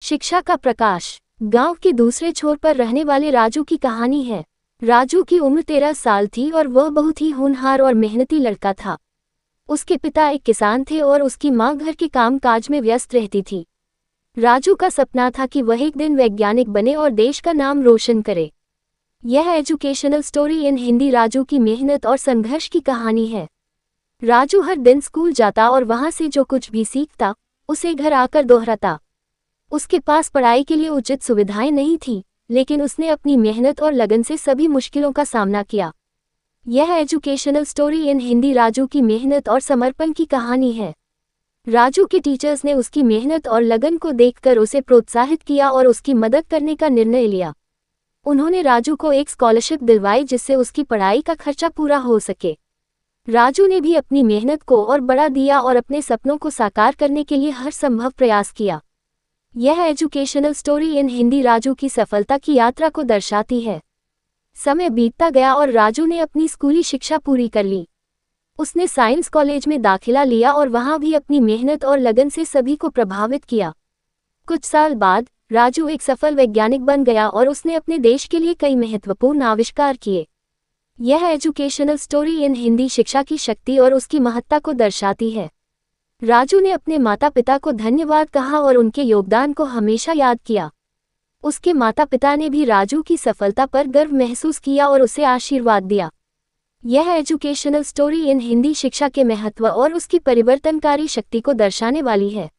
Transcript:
शिक्षा का प्रकाश। गांव के दूसरे छोर पर रहने वाले राजू की कहानी है। राजू की उम्र 13 साल थी और वह बहुत ही होनहार और मेहनती लड़का था। उसके पिता एक किसान थे और उसकी मां घर के काम काज में व्यस्त रहती थी। राजू का सपना था कि वह एक दिन वैज्ञानिक बने और देश का नाम रोशन करे। यह educational story in Hindi Raju की मेहनत और संघर्ष की कहानी है। राजू हर दिन स्कूल जाता और वहां से जो कुछ भी सीखता उसे घर आकर दोहराता। उसके पास पढ़ाई के लिए उचित सुविधाएं नहीं थी, लेकिन उसने अपनी मेहनत और लगन से सभी मुश्किलों का सामना किया। यह educational story in Hindi Raju की मेहनत और समर्पण की कहानी है। राजू के टीचर्स ने उसकी मेहनत और लगन को देखकर उसे प्रोत्साहित किया और उसकी मदद करने का निर्णय लिया। उन्होंने राजू को एक स्कॉलरशिप दिलवाई जिससे उसकी पढ़ाई का खर्चा पूरा हो सके। राजू ने भी अपनी मेहनत को और बढ़ा दिया और अपने सपनों को साकार करने के लिए हर संभव प्रयास किया। यह educational story in Hindi Raju की सफलता की यात्रा को दर्शाती है। समय बीतता गया और राजू ने अपनी स्कूली शिक्षा पूरी कर ली। उसने साइंस कॉलेज में दाखिला लिया और वहां भी अपनी मेहनत और लगन से सभी को प्रभावित किया। कुछ साल बाद राजू एक सफल वैज्ञानिक बन गया और उसने अपने देश के लिए कई महत्वपूर्ण आविष्कार किए। यह एजुकेशनल स्टोरी इन हिंदी शिक्षा की शक्ति और उसकी महत्ता को दर्शाती है। राजू ने अपने माता पिता को धन्यवाद कहा और उनके योगदान को हमेशा याद किया। उसके माता पिता ने भी राजू की सफलता पर गर्व महसूस किया और उसे आशीर्वाद दिया। यह एजुकेशनल स्टोरी इन हिंदी शिक्षा के महत्व और उसकी परिवर्तनकारी शक्ति को दर्शाने वाली है।